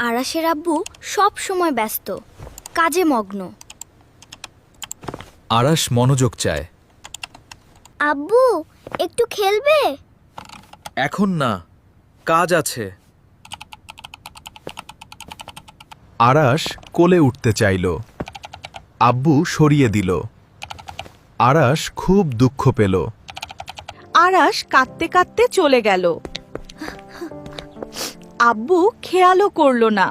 আরাশের আব্বু সব সময় ব্যস্ত, কাজে মগ্ন। আরাশ মনোযোগ চায়। আব্বু একটু খেলবে? এখন না, কাজ আছে। আরাশ কোলে উঠতে চাইল, আব্বু সরিয়ে দিল। আরাশ খুব দুঃখ পেল। আরাশ কাঁদতে কাঁদতে চলে গেল। আব্বু খেয়ালও করল না।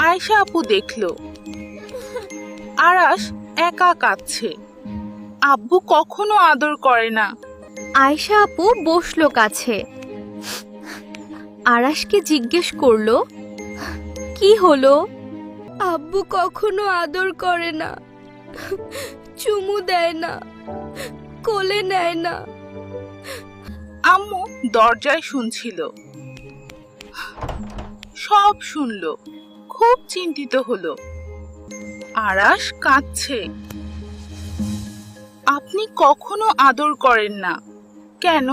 আয়েশা আপু দেখল আরাশ একা কাঁদছে। আব্বু কখনো আদর করে না। আয়েশা আপু বসলো কাছে। আরাশকে জিজ্ঞেস করলো, কি হলো? আব্বু কখনো আদর করে না, চুমু দেয় না, কোলে নেয় না। আম্মু দরজায় শুনছিল, সব শুনল, খুব চিন্তিত হলো। আরাশ কাঁদছে। আপনি কখনো আদর করেন না কেন?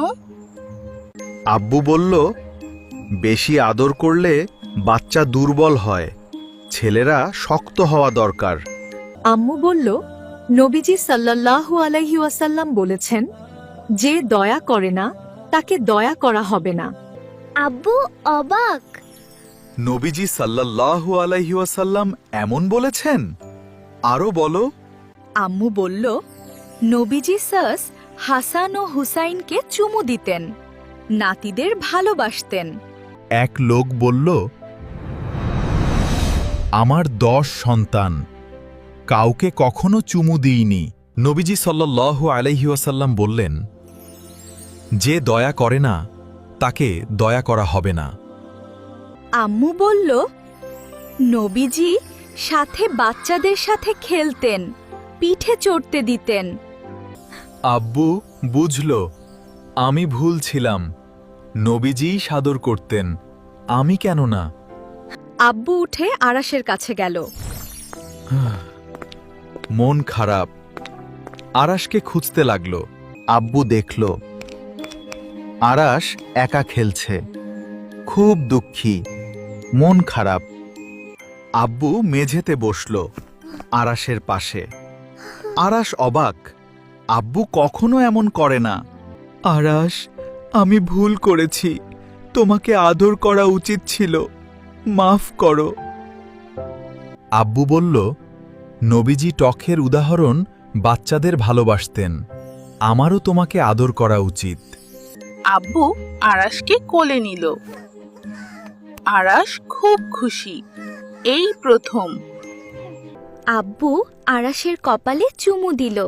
আব্বু বলল, বেশি আদর করলে বাচ্চা দুর্বল হয়, ছেলেরা শক্ত হওয়া দরকার। আম্মু বলল, নবীজি সাল্লাল্লাহু আলাইহি ওয়াসাল্লাম বলেছেন, যে দয়া করে না তাকে দয়া করা হবে না। আব্বু অবাক। নবীজি সাল্লাল্লাহু আলাইহি ওয়াসাল্লাম এমন বলেছেন? আরো বলো। আম্মু বলল, নবীজি সাস হাসান ও হুসাইনকে চুমু দিতেন, নাতিদের ভালোবাসতেন। এক লোক বলল, আমার 10 সন্তান, কাউকে কখনো চুমু দিইনি। নবীজি সাল্লাল্লাহু আলাইহি ওয়াসাল্লাম বললেন, যে দয়া করে না তাকে দয়া করা হবে না। আম্মু বলল, নবীজি সাথে বাচ্চাদের সাথে খেলতেন, পিঠে চড়তে দিতেন। আব্বু বুঝল, আমি ভুল ছিলাম, নবীজিই সাদর করতেন, আমি কেন না। আব্বু উঠে আরাশের কাছে গেল। মন খারাপ, আরাশকে খুঁজতে লাগল। আব্বু দেখল আরাশ একা খেলছে, খুব দুঃখী, মন খারাপ। আব্বু মেঝেতে বসল আরাশের পাশে। আরাশ অবাক, আব্বু কখনো এমন করে না। আরাশ, আমি ভুল করেছি, তোমাকে আদর করা উচিত ছিল, মাফ করো। আব্বু বলল, নবীজি টখের উদাহরণ বাচ্চাদের ভালোবাসতেন, আমারও তোমাকে আদর করা উচিত। আব্বু আরাশকে কোলে নিল। আরাশ খুব খুশি, এই প্রথম। আব্বু আরাশের কপালে চুমু দিল।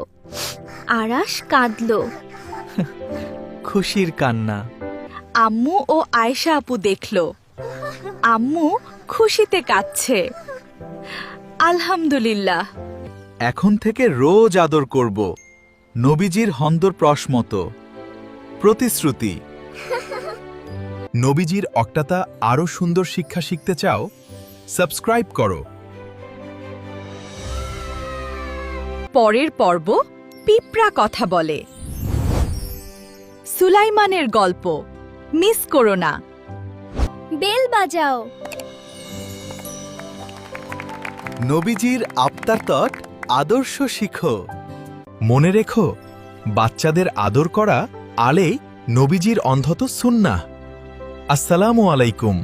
আরাশ কাঁদল। খুশির কান্না। আম্মু ও আয়েশা আপু দেখল, আম্মু খুশিতে কাঁদছে। আলহামদুলিল্লাহ। এখন থেকে রোজ আদর করব, নবীজির হন্দরপ্রশ মতো। প্রতিশ্রুতি। নবীজির অক্টাতা আরও সুন্দর শিক্ষা শিখতে চাও? সাবস্ক্রাইব করো। পরের পর্ব, পিঁপড়া কথা বলে। সুলাইমানের গল্প মিস করো না। বেল বাজাও। নবীজির আপ্তারতট আদর্শ শিখো। মনে রেখো, বাচ্চাদের আদর করা আলে নবীজির অন্ধত সুন্নাহ। আসসালামু আলাইকুম।